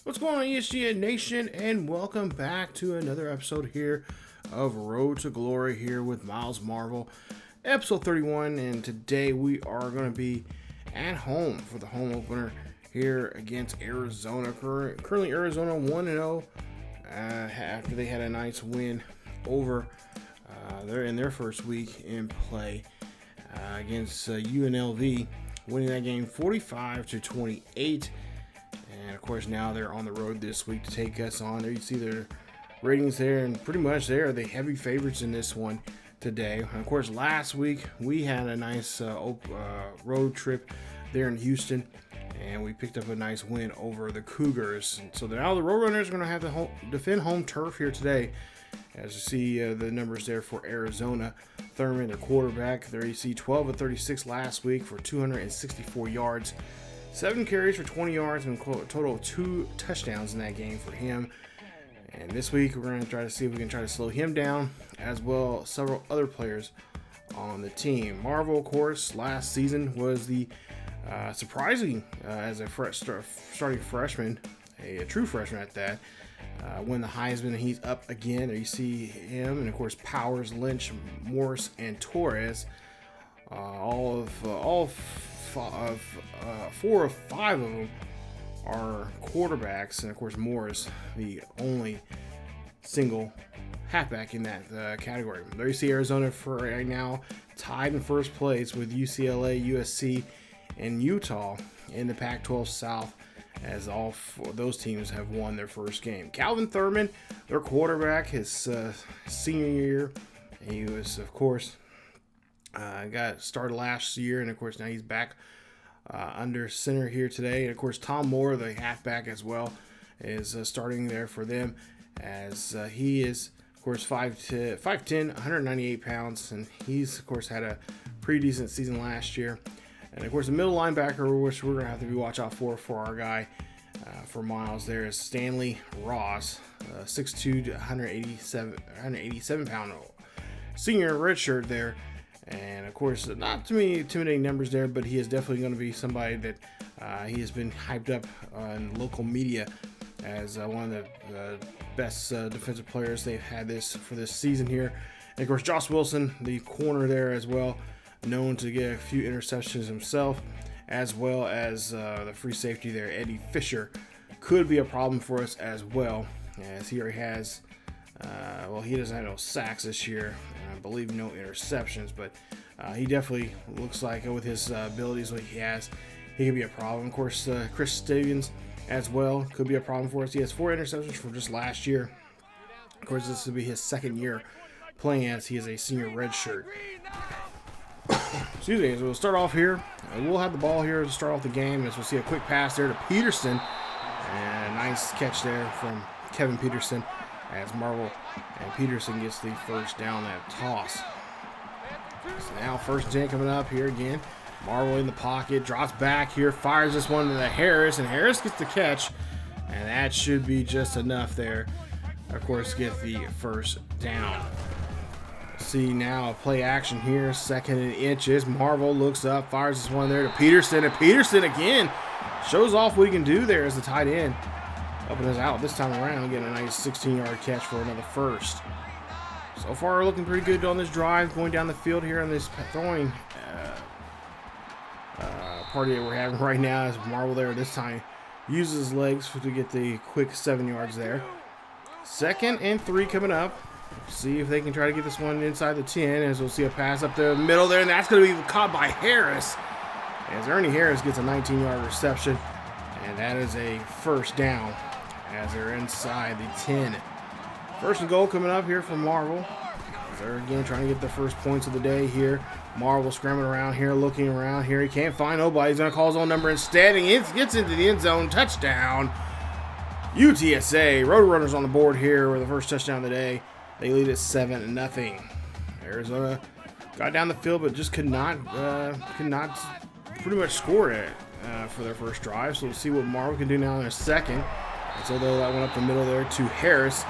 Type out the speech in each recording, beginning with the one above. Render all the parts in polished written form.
What's going on, ESGNet Nation, and welcome back to another episode here of Road to Glory here with Myles Marvel, episode 31, and today we are going to be at home for the home opener here against Arizona. Currently Arizona 1-0 after they had a nice win over in their first week in play against UNLV, winning that game 45-28. And of course, now they're on the road this week to take us on. There you see their ratings there, and pretty much they are the heavy favorites in this one today. And of course, last week we had a nice road trip there in Houston, and we picked up a nice win over the Cougars. And so now the Roadrunners are going to have to defend home turf here today. As you see the numbers there for Arizona, Thurman, their quarterback, there you see 12 of 36 last week for 264 yards. 7 carries for 20 yards and a total of 2 touchdowns in that game for him. And this week we're going to try to see if we can try to slow him down, as well as several other players on the team. Marvel, of course, last season was the surprising as a starting freshman, a true freshman at that. Win the Heisman, he's up again. There you see him, and of course Powers, Lynch, Morris, and Torres. All 4 of 5 of them are quarterbacks, and of course Morris, the only single halfback in that category. There you see Arizona for right now tied in first place with UCLA, USC, and Utah in the Pac-12 South, as all 4 of those teams have won their first game. Calvin Thurman, their quarterback, his senior year, he was, of course, got started last year, and of course now he's back under center here today. And of course Tom Moore, the halfback as well, is starting there for them, as he is of course 5'10", 198 pounds, and he's of course had a pretty decent season last year. And of course the middle linebacker, which we're gonna have to watch out for our guy for Myles there, is Stanley Ross, 6'2", 187 pound senior redshirt there. And of course, not too many intimidating numbers there, but he is definitely going to be somebody that he has been hyped up in local media as one of the best defensive players they've had for this season here. And of course, Josh Wilson, the corner there as well, known to get a few interceptions himself, as well as the free safety there, Eddie Fisher, could be a problem for us as well, as he already has. He doesn't have no sacks this year, and I believe no interceptions, but he definitely looks like with his abilities what he has, he could be a problem. Of course, Chris Stevens as well could be a problem for us. He has 4 interceptions from just last year. Of course, this will be his second year playing, as he is a senior redshirt. Excuse me. So we'll start off here. We'll have the ball here to start off the game, as we'll see a quick pass there to Peterson, and a nice catch there from Kevin Peterson, as Marvel and Peterson gets the first down that toss. So now first and 10 coming up here again. Marvel in the pocket, drops back here, fires this one to the Harris, and Harris gets the catch, and that should be just enough there. Of course, get the first down. See now a play action here, 2nd and inches. Marvel looks up, fires this one there to Peterson, and Peterson again shows off what he can do there as the tight end. Up and out this time around, getting a nice 16-yard catch for another first. So far, we're looking pretty good on this drive, going down the field here on this throwing party that we're having right now, as Marvel there this time uses his legs to get the quick 7 yards there. 2nd and 3 coming up. See if they can try to get this one inside the 10, as we'll see a pass up the middle there, and that's going to be caught by Harris, as Ernie Harris gets a 19-yard reception, and that is a first down, as they're inside the 10. First and goal coming up here for Marvel. They're again trying to get the first points of the day here. Marvel scrambling around here, looking around here. He can't find nobody. He's going to call his own number instead, and he gets into the end zone. Touchdown, UTSA. Roadrunners on the board here with the first touchdown of the day. They lead at 7-0. Arizona got down the field, but just could not pretty much score it for their first drive. So we'll see what Marvel can do now in their second. So that went up the middle there to Harris,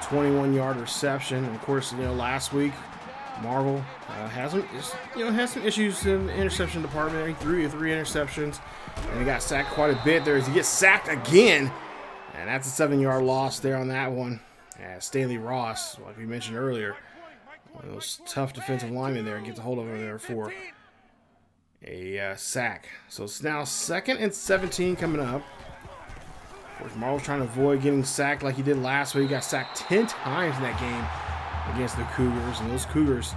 21-yard reception. And of course, last week Marvel has some issues in the interception department. He threw 3 interceptions, and he got sacked quite a bit there as he gets sacked again. And that's a 7-yard loss there on that one. Stanley Ross, like we mentioned earlier, one of those tough defensive linemen there, gets a hold of him there for a sack. So it's now 2nd and 17 coming up. Of course, Marvel's trying to avoid getting sacked like he did last week. He got sacked 10 times in that game against the Cougars. And those Cougars,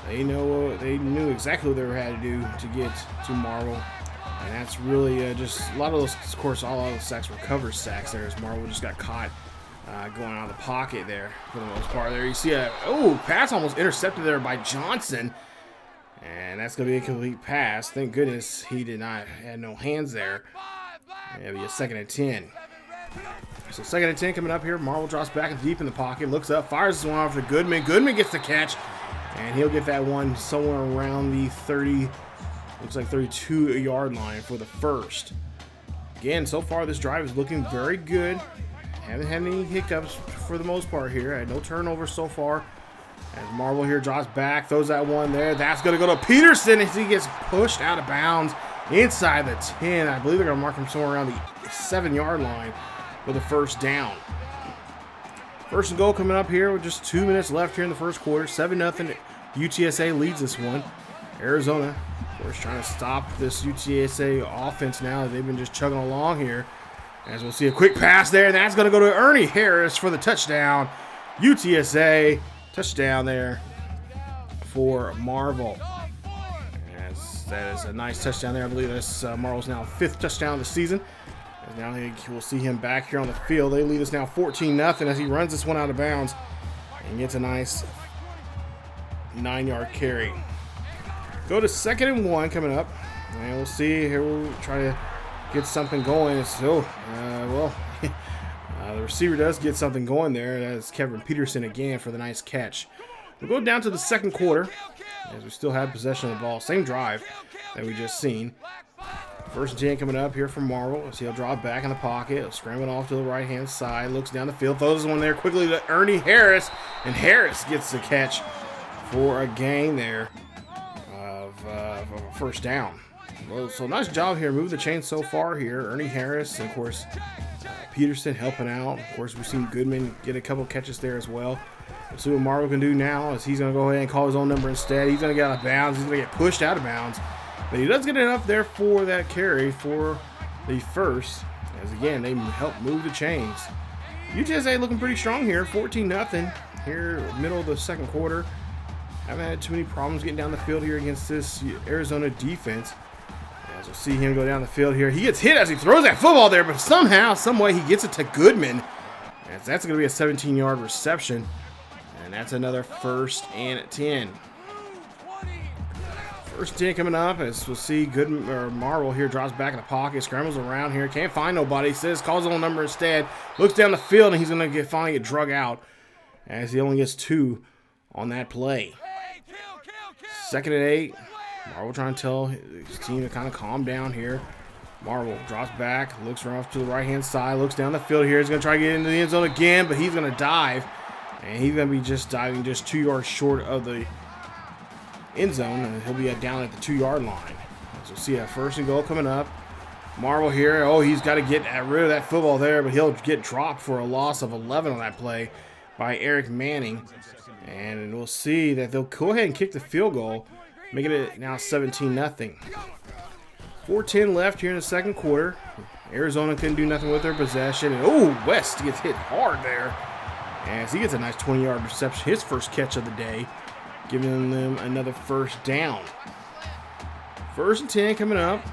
they knew exactly what they had to do to get to Marvel. And that's really just a lot of those, of course, all of those sacks were cover sacks there as Marvel just got caught going out of the pocket there for the most part. There you see pass almost intercepted there by Johnson. And that's going to be a complete pass. Thank goodness he had no hands there. It'll be a 2nd and 10. So 2nd and 10 coming up here. Marvel drops back deep in the pocket, looks up, fires this one off to Goodman. Goodman gets the catch, and he'll get that one somewhere around the 30, looks like 32-yard line for the first. Again, so far this drive is looking very good. Haven't had any hiccups for the most part here. Had no turnovers so far. As Marvel here drops back, throws that one there. That's going to go to Peterson as he gets pushed out of bounds inside the 10. I believe they're going to mark him somewhere around the 7-yard line for the first down. First and goal coming up here with just 2 minutes left here in the first quarter. 7-0. UTSA leads this one. Arizona, of course, trying to stop this UTSA offense now. They've been just chugging along here. As we'll see a quick pass there, and that's going to go to Ernie Harris for the touchdown. UTSA touchdown there for Marvel. As that is a nice touchdown there. I believe that's Marvel's now 5th touchdown of the season. As now we'll see him back here on the field. They lead us now 14-0 as he runs this one out of bounds and gets a nice 9-yard carry. Go to 2nd and 1 coming up, and we'll see here. We'll try to get something going. So, the receiver does get something going there. That's Kevin Peterson again for the nice catch. We'll go down to the second quarter as we still have possession of the ball. Same drive that we just seen. 1st and 10 coming up here from Marvel. As he'll draw back in the pocket. He'll scramble off to the right-hand side. Looks down the field. Throws one there quickly to Ernie Harris. And Harris gets the catch for a gain there of a first down. Well, so nice job here. Moving the chain so far here. Ernie Harris, and of course, Peterson helping out. Of course, we've seen Goodman get a couple catches there as well. We'll see what Marvel can do now as he's going to go ahead and call his own number instead. He's going to get out of bounds. He's going to get pushed out of bounds. But he does get enough there for that carry for the first. As again, they help move the chains. UTSA looking pretty strong here. 14-0 here, middle of the second quarter. Haven't had too many problems getting down the field here against this Arizona defense. As we'll see him go down the field here. He gets hit as he throws that football there, but somehow, some way, he gets it to Goodman. As that's going to be a 17-yard reception. And that's another 1st and 10. 1st and 10 coming up as we'll see Goodman or Marvel here drops back in the pocket, scrambles around here, can't find nobody. Says calls his own number instead. Looks down the field and he's going to finally get drug out as he only gets 2 on that play. 2nd and 8. Marvel trying to tell his team to kind of calm down here. Marvel drops back, looks right off to the right-hand side, looks down the field here. He's going to try to get into the end zone again, but he's going to dive. And he's going to be just diving just 2 yards short of the end zone, and he'll be down at the 2-yard line. So we'll see a 1st and goal coming up. Marvel here, he's got to get rid of that football there, but he'll get dropped for a loss of 11 on that play by Eric Manning. And we'll see that they'll go ahead and kick the field goal, making it now 17-0. 4:10 left here in the second quarter. Arizona couldn't do nothing with their possession. And West gets hit hard there as he gets a nice 20-yard reception, his first catch of the day, giving them another first down. 1st and 10 coming up.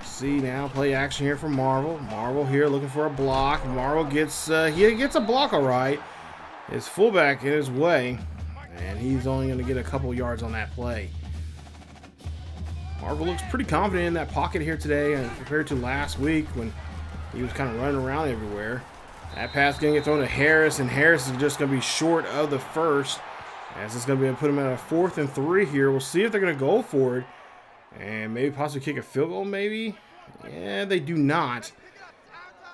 See now, play action here from Marvel. Marvel here looking for a block. Marvel gets he gets a block all right. His fullback in his way, and he's only going to get a couple yards on that play. Marvel looks pretty confident in that pocket here today compared to last week when he was kind of running around everywhere. That pass is going to get thrown to Harris, and Harris is just going to be short of the first. As it's going to be put him at a 4th and 3 here. We'll see if they're going to go for it and maybe possibly kick a field goal maybe. Yeah, they do not.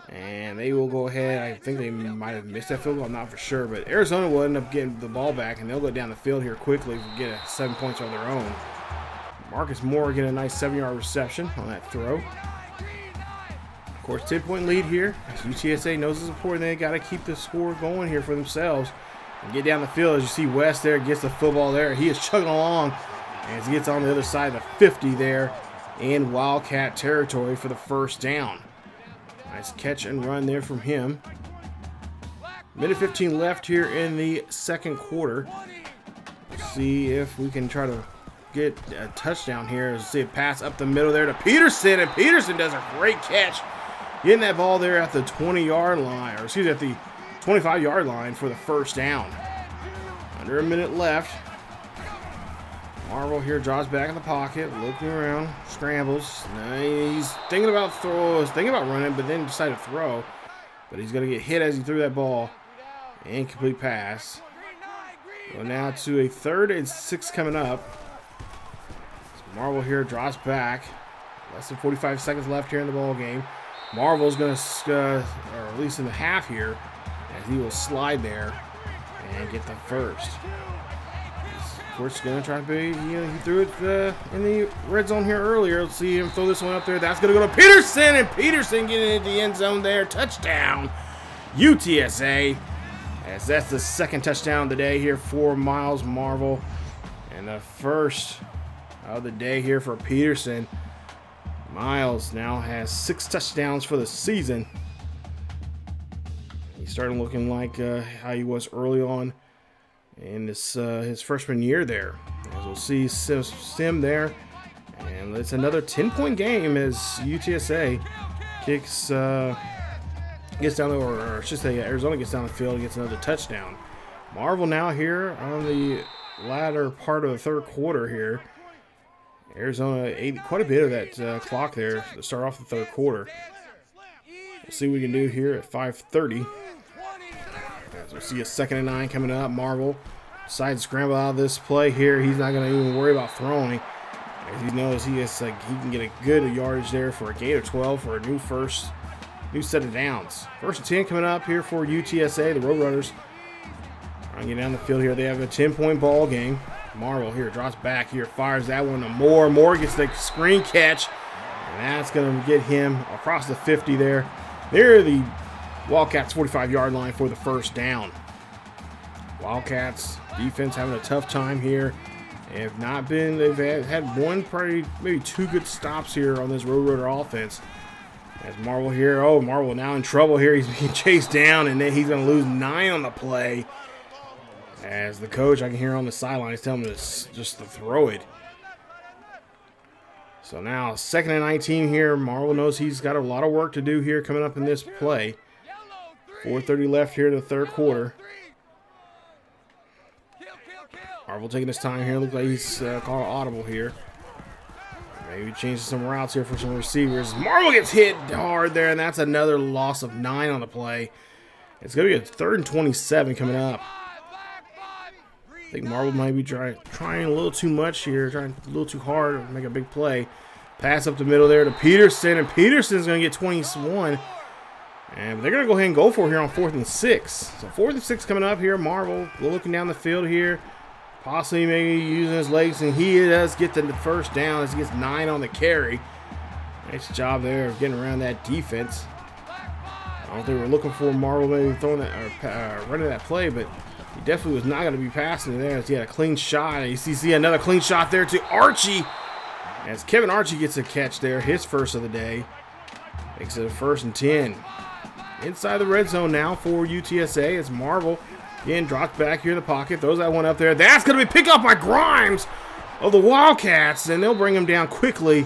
And they will go ahead. I think they might have missed that field goal. I'm not for sure. But Arizona will end up getting the ball back, and they'll go down the field here quickly to get 7 points on their own. Marcus Moore getting a nice 7-yard reception on that throw. Of course, 10-point lead here. UTSA knows it's important. They got to keep the score going here for themselves and get down the field. As you see, West there gets the football there. He is chugging along as he gets on the other side of the 50 there in Wildcat territory for the first down. Nice catch and run there from him. Minute 15 left here in the second quarter. See if we can try to get a touchdown here. See a pass up the middle there to Peterson, and Peterson does a great catch, getting that ball there at the 20-yard line, or excuse me, at the 25-yard line for the first down. Under a minute left. Marvel here draws back in the pocket, looking around, scrambles. He's thinking about throws, thinking about running, but then decided to throw. But he's going to get hit as he threw that ball. Incomplete pass. So now to a 3rd and 6 coming up. So Marvel here draws back. Less than 45 seconds left here in the ball game. Marvel's going to, or at least in the half here, as he will slide there and get the first. Of course, going to try to be, he threw it in the red zone here earlier. Let's see him throw this one up there. That's going to go to Peterson, and Peterson getting into the end zone there. Touchdown, UTSA. As that's the second touchdown of the day here for Myles Marvel. And the first of the day here for Peterson. Myles now has 6 touchdowns for the season. He started looking like how he was early on in this his freshman year there. As we'll see Sim there. And it's another 10-point game as UTSA kicks, gets down the, or I should say Arizona gets down the field and gets another touchdown. Marvel now here on the latter part of the third quarter here. Arizona ate quite a bit of that clock there to start off the third quarter. We'll see what we can do here at 5:30. As we'll see a 2nd and 9 coming up. Marvel decides to scramble out of this play here. He's not going to even worry about throwing, as he knows he can get a good yardage there for a gain of 12 for a new set of downs. 1st and 10 coming up here for UTSA, the Roadrunners. Trying to get down the field here. They have a 10-point ball game. Marvel here drops back here, fires that one to Moore. Moore gets the screen catch, and that's going to get him across the 50 there. They're the Wildcats 45-yard line for the first down. Wildcats defense having a tough time here. They've had one, probably maybe 2 good stops here on this Roadrunner offense. As Marvel here, Marvel now in trouble here. He's being chased down, and then he's going to lose 9 on the play. As the coach, I can hear on the sideline, is telling him just to throw it. So now 2nd and 19 here. Marvel knows he's got a lot of work to do here coming up in this play. 4:30 left here in the third quarter. Marvel taking his time here. Looks like he's called an audible here. Maybe changing some routes here for some receivers. Marvel gets hit hard there, and that's another loss of 9 on the play. It's going to be a 3rd and 27 coming up. I think Marvel might be trying a little too much here, trying a little too hard to make a big play. Pass up the middle there to Peterson, and Peterson's going to get 21. And they're going to go ahead and go for it here on 4th and 6. So 4th and 6 coming up here. Marvel looking down the field here. Possibly maybe using his legs, and he does get the first down as he gets 9 on the carry. Nice job there of getting around that defense. I don't think we're looking for Marvel maybe throwing that or running that play, but he definitely was not going to be passing it there as he had a clean shot. And you see another clean shot there to Archie. As Kevin Archie gets a catch there, his first of the day. Makes it a 1st and 10. Inside the red zone now for UTSA as Marvel again drops back here in the pocket. Throws that one up there. That's going to be picked up by Grimes of the Wildcats, and they'll bring him down quickly.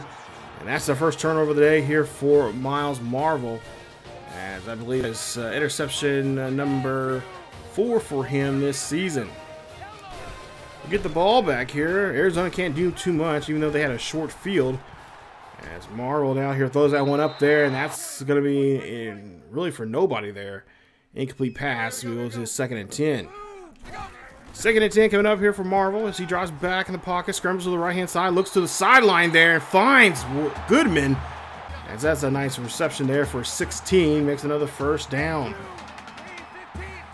And that's the first turnover of the day here for Myles Marvel, as I believe it's interception number 4 for him this season. We get the ball back here. Arizona can't do too much, even though they had a short field. As Marvel down here throws that one up there, and that's going to be really for nobody there. Incomplete pass. We go to 2nd and 10. 2nd and 10 coming up here for Marvel as he drops back in the pocket, scrambles to the right-hand side, looks to the sideline there, and finds Goodman. As that's a nice reception there for 16. Makes another first down.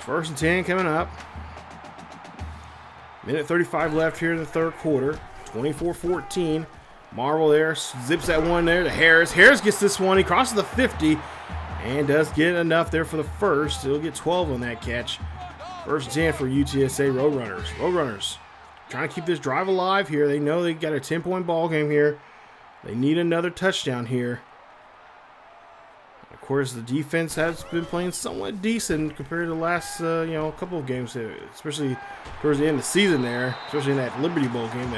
1st and 10 coming up. Minute 35 left here in the third quarter. 24-14. Marvel there, zips that one there to Harris. Harris gets this one. He crosses the 50 and does get enough there for the first. He'll get 12 on that catch. First 10 for UTSA Roadrunners. Roadrunners trying to keep this drive alive here. They know they got a 10-point ball game here. They need another touchdown here. Of course, the defense has been playing somewhat decent compared to the last, couple of games, especially towards the end of the season there, especially in that Liberty Bowl game,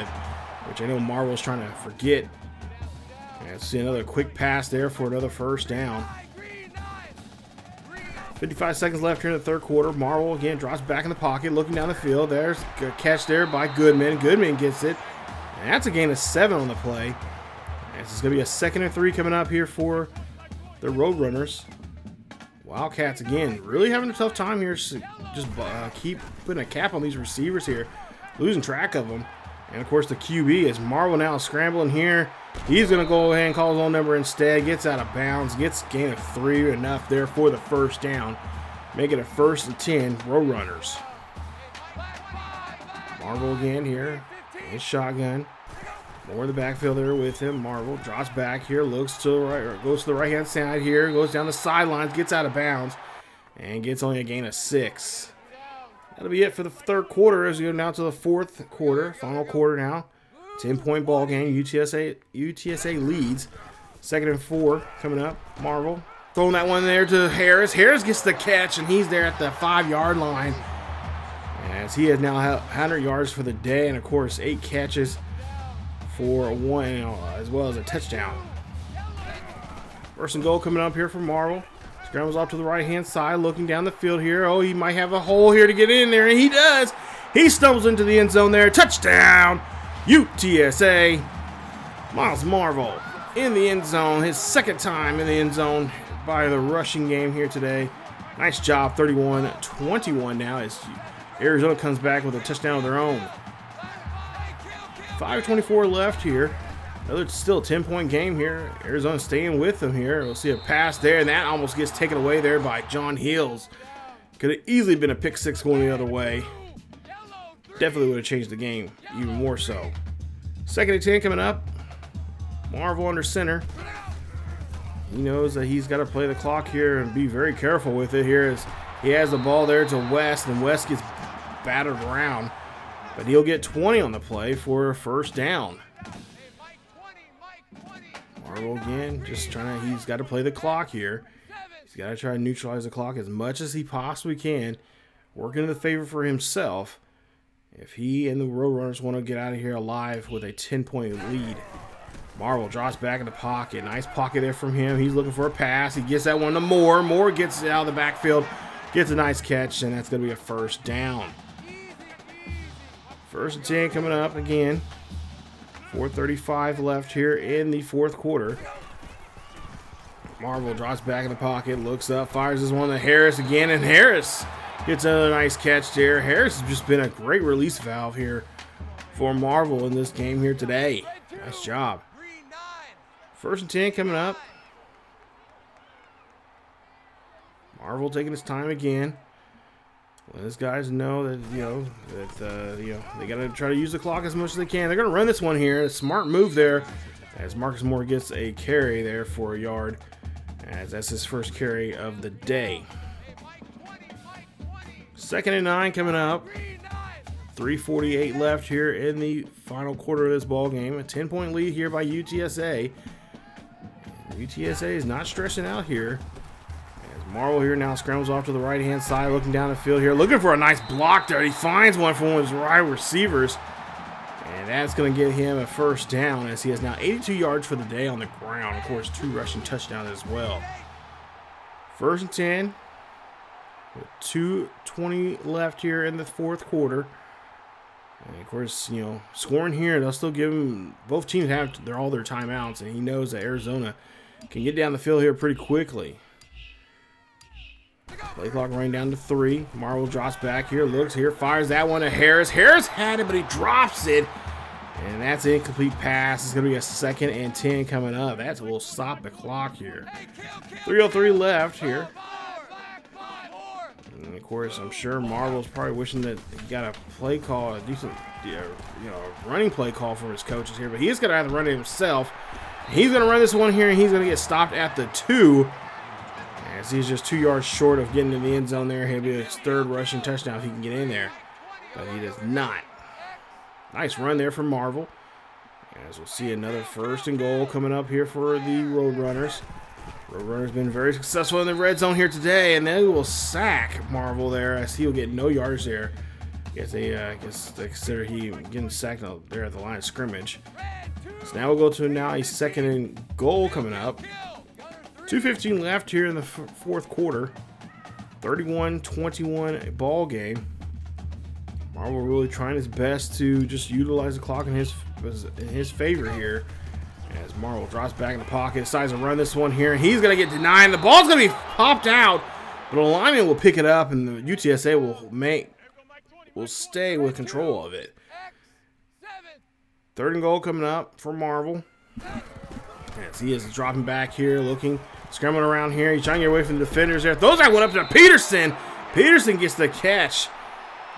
which I know Marvel's trying to forget. And see another quick pass there for another first down. 55 seconds left here in the third quarter. Marvel again drops back in the pocket, looking down the field. There's a catch there by Goodman. Goodman gets it, and that's a gain of 7 on the play. And this is going to be a 2nd and 3 coming up here for the Roadrunners. Wildcats again really having a tough time here. Just keep putting a cap on these receivers here, losing track of them. And of course the QB is Marvel now scrambling here. He's going to go ahead and call his own number instead. Gets out of bounds. Gets gain of 3, enough there for the first down. Make it a 1st and 10 Roadrunners. Marvel again here. His shotgun. More in the backfield there with him. Marvel drops back here. Looks to the right, or goes to the right-hand side here. Goes down the sidelines. Gets out of bounds. And gets only a gain of 6. That'll be it for the third quarter as we go down to the fourth quarter. Final quarter now. 10-point ball game. UTSA leads. 2nd and 4 coming up. Marvel throwing that one there to Harris. Harris gets the catch, and he's there at the 5-yard line. As he has now 100 yards for the day, and of course 8 catches for 1, as well as a touchdown. First and goal coming up here for Marvel. Scrambles off to the right-hand side, looking down the field here. Oh, he might have a hole here to get in there, and he does. He stumbles into the end zone there. Touchdown, UTSA. Myles Marvel in the end zone. His 2nd time in the end zone by the rushing game here today. Nice job, 31-21 now as Arizona comes back with a touchdown of their own. 5:24 left here. Another still 10-point game here. Arizona staying with them here. We'll see a pass there, and that almost gets taken away there by John Hills. Could have easily been a pick 6 going the other way. Definitely would have changed the game even more so. 2nd and 10 coming up. Marvel under center. He knows that he's got to play the clock here and be very careful with it here as he has the ball there to West, and West gets battered around. But he'll get 20 on the play for a first down. Marvel again, just trying to, he's got to play the clock here. He's got to try to neutralize the clock as much as he possibly can, working in the favor for himself if he and the Roadrunners want to get out of here alive with a 10-point lead. Marvel drops back in the pocket. Nice pocket there from him. He's looking for a pass. He gets that one to Moore. Moore gets it out of the backfield, gets a nice catch, and that's going to be a first down. 1st and 10 coming up again. 4:35 left here in the fourth quarter. Marvel drops back in the pocket, looks up, fires this one to Harris again, and Harris gets another nice catch there. Harris has just been a great release valve here for Marvel in this game here today. Nice job. 1st and 10 coming up. Marvel taking his time again. Let his guys know that, they got to try to use the clock as much as they can. They're going to run this one here. A smart move there as Marcus Moore gets a carry there for a yard, as that's his first carry of the day. 2nd and 9 coming up. 3:48 left here in the final quarter of this ball game. A 10-point lead here by UTSA. UTSA is not stressing out here. Marvel here now scrambles off to the right-hand side, looking down the field here, looking for a nice block there. He finds one from one of his wide receivers, and that's going to get him a first down as he has now 82 yards for the day on the ground. Of course, 2 rushing touchdowns as well. 1st and 10 with 2:20 left here in the fourth quarter. And of course, scoring here, they'll still give him, both teams have all their timeouts, and he knows that Arizona can get down the field here pretty quickly. Play clock running down to 3. Marvel drops back here, looks here, fires that one to Harris. Harris had it, but he drops it. And that's an incomplete pass. It's going to be a 2nd and 10 coming up. That's a little stop the clock here. 3:03 left here. And of course, I'm sure Marvel's probably wishing that he got a play call, a decent, running play call for his coaches here. But he's going to have to run it himself. He's going to run this one here, and he's going to get stopped at the 2. As he's just 2 yards short of getting in the end zone there. He'll be his third rushing touchdown if he can get in there. But he does not. Nice run there from Marvel. As we'll see another 1st and goal coming up here for the Roadrunners. Roadrunners been very successful in the red zone here today, and they will sack Marvel there as he'll get no yards there. I guess they consider he getting sacked there at the line of scrimmage. So now we'll go to a 2nd and goal coming up. 2:15 left here in the 4th quarter. 31-21 ball game. Marvel really trying his best to just utilize the clock in his favor here. As Marvel drops back in the pocket, decides to run this one here, and he's going to get denied. The ball's going to be popped out, but a lineman will pick it up, and the UTSA will stay with control of it. 3rd and goal coming up for Marvel. As he is dropping back here, scrambling around here. He's trying to get away from the defenders there. Those guys went up to Peterson. Peterson gets the catch.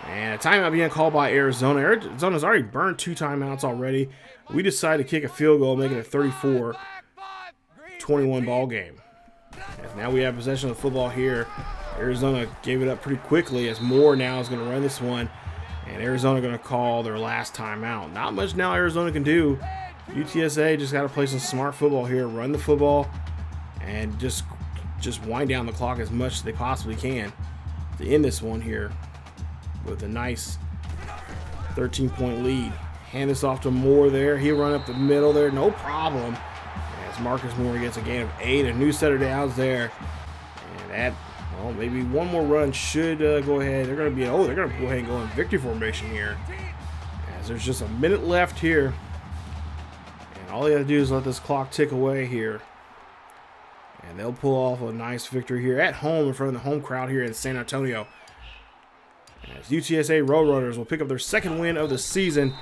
And a timeout being called by Arizona. Arizona's already burned 2 timeouts already. We decided to kick a field goal, making it a 34-21 ball game. As now we have possession of the football here. Arizona gave it up pretty quickly as Moore now is going to run this one. And Arizona going to call their last timeout. Not much now Arizona can do. UTSA just got to play some smart football here, run the football, and just wind down the clock as much as they possibly can to end this one here with a nice 13-point lead. Hand this off to Moore there. He'll run up the middle there, no problem. As Marcus Moore gets a gain of 8, a new set of downs there. And that, maybe one more run should go ahead. They're going to go ahead and go in victory formation here. As there's just a minute left here. And all they got to do is let this clock tick away here. And they'll pull off a nice victory here at home in front of the home crowd here in San Antonio. As UTSA Roadrunners will pick up their 2nd win of the season.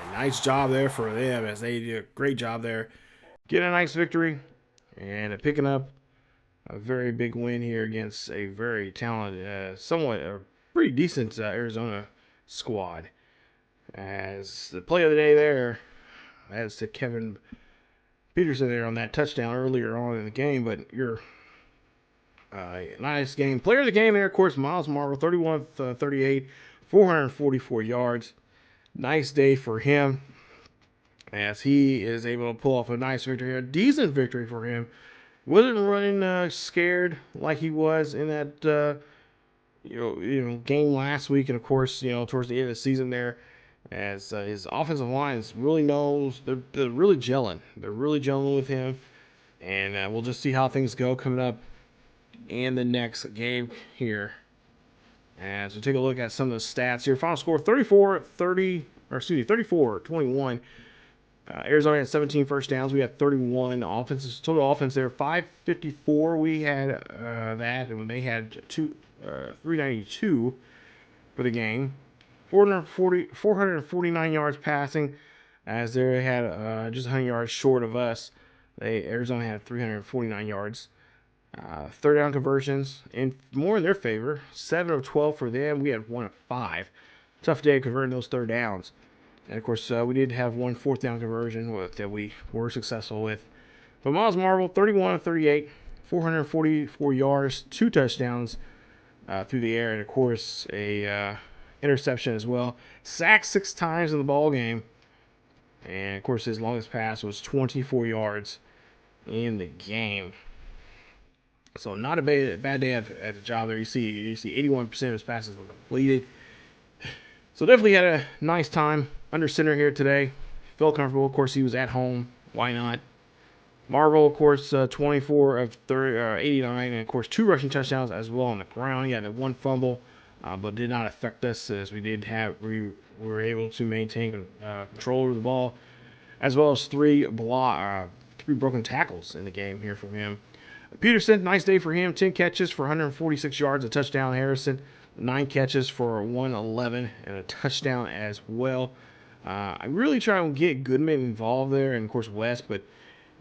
And nice job there for them as they did a great job there. Getting a nice victory and picking up a very big win here against a very talented, pretty decent Arizona squad. As the play of the day there, as to Kevin Peterson there on that touchdown earlier on in the game, but nice game. Player of the game there, of course, Myles Marvel, 31-38, 444 yards. Nice day for him as he is able to pull off a nice victory, a decent victory for him. Wasn't running scared like he was in that game last week, and of course, towards the end of the season there, as his offensive line really knows they're really gelling. They're really gelling with him, and we'll just see how things go coming up in the next game here. As we take a look at some of the stats here, final score 34-21. Arizona had 17 first downs. We had 31 offenses. Total offense there, 554. We had that, and they had 392 for the game. 449 yards passing, as they had just 100 yards short of us. Arizona had 349 yards. 3rd down conversions, and more in their favor. 7 of 12 for them. We had 1 of 5. Tough day converting those 3rd downs. And, of course, we did have 1 4th down conversion that we were successful with. But Myles Marvel, 31-38, 444 yards, 2 touchdowns through the air, and, of course, a interception as well. Sacked 6 times in the ball game. And, of course, his longest pass was 24 yards in the game. So not a bad day at the job there. You see 81% of his passes were completed. So definitely had a nice time under center here today. Felt comfortable. Of course, he was at home. Why not? Marvel, of course, 24 of 89, and of course 2 rushing touchdowns as well on the ground. He had 1 fumble, but did not affect us as we were able to maintain control over the ball, as well as 3 broken tackles in the game here from him. Peterson, nice day for him. 10 catches for 146 yards, a touchdown. Harrison, 9 catches for 111 and a touchdown as well. I really try to get Goodman involved there, and of course West, but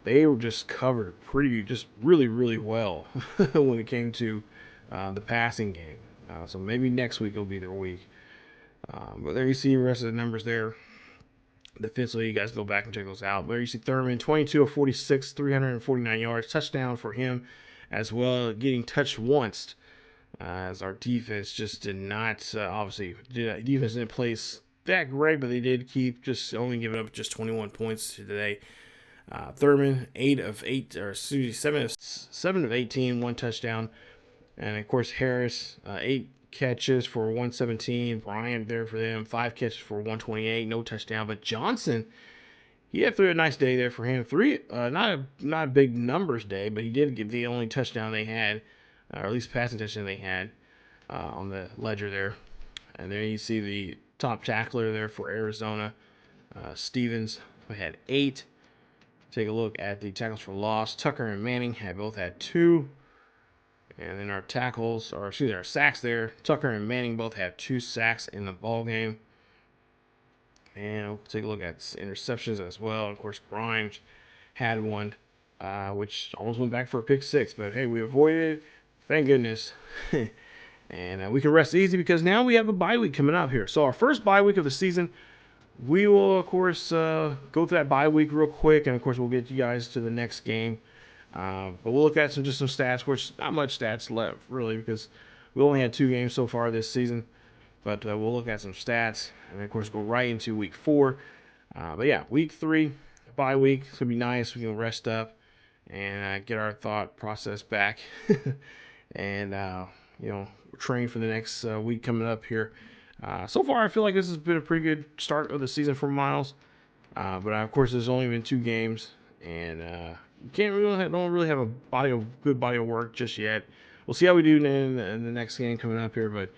they were just covered really, really well when it came to the passing game. So maybe next week will be their week. But there you see the rest of the numbers there. Defensively, you guys go back and check those out. There you see Thurman, 22 of 46, 349 yards, touchdown for him as well, getting touched once. As our defense just did not, obviously, defense didn't play that great, but they did keep just only giving up just 21 points today. Thurman, 7 of 18, one touchdown. And of course, Harris, 8 catches for 117. Bryant there for them, 5 catches for 128, no touchdown. But Johnson, he had a nice day there for him. Not a big numbers day, but he did get the only touchdown they had, or at least passing touchdown they had on the ledger there. And there you see the top tackler there for Arizona, Stevens, who had 8. Take a look at the tackles for loss. Tucker and Manning both had 2. And then our sacks there. Tucker and Manning both have 2 sacks in the ball game. And we'll take a look at interceptions as well. Of course, Grimes had one, which almost went back for a pick 6. But hey, we avoided it. Thank goodness. And we can rest easy because now we have a bye week coming up here. So our first bye week of the season, we will, of course, go through that bye week real quick. And, of course, we'll get you guys to the next game. But we'll look at some stats, which not much stats left, really, because we only had 2 games so far this season. But we'll look at some stats and, of course, go right into week 4. But, yeah, week 3, bye week. It's going to be nice. We can rest up and get our thought process back and, train for the next week coming up here. So far, I feel like this has been a pretty good start of the season for Myles. But, of course, there's only been 2 games, and don't really have a good body of work just yet. We'll see how we do in the next game coming up here. But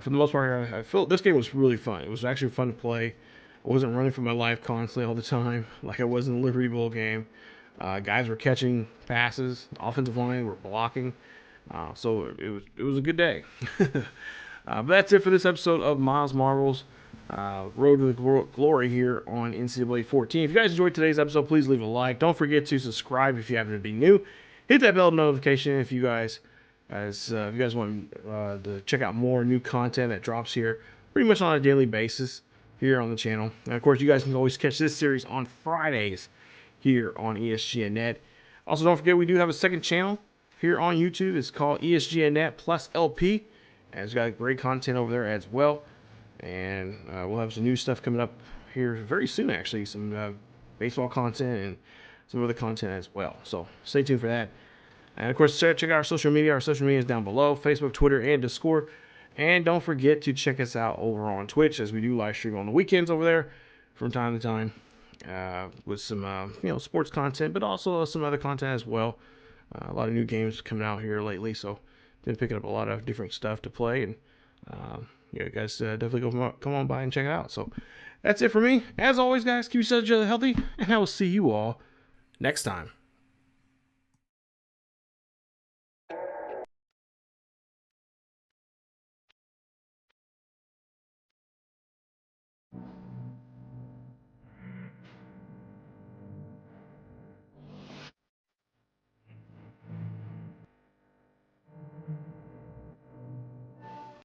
for the most part, I feel this game was really fun. It was actually fun to play. I wasn't running for my life constantly all the time like I was in the Liberty Bowl game. Guys were catching passes. Offensive line were blocking. So it was a good day. But that's it for this episode of Myles Marvel's Road to the Glory here on NCAA 14. If you guys enjoyed today's episode, please leave a like. Don't forget to subscribe if you happen to be new. Hit that bell notification if you guys want to check out more new content that drops here pretty much on a daily basis here on the channel. And of course, you guys can always catch this series on Fridays here on ESGNet. Also, don't forget we do have a second channel here on YouTube. It's called ESGNet Plus LP. And it's got great content over there as well. And we'll have some new stuff coming up here very soon, actually. Some baseball content and some other content as well. So stay tuned for that. And, of course, check out our social media. Our social media is down below, Facebook, Twitter, and Discord. And don't forget to check us out over on Twitch, as we do live stream on the weekends over there from time to time with some sports content, but also some other content as well. A lot of new games coming out here lately, so been picking up a lot of different stuff to play. And you guys definitely come on by and check it out. So that's it for me. As always, guys, keep each other healthy, and I will see you all next time.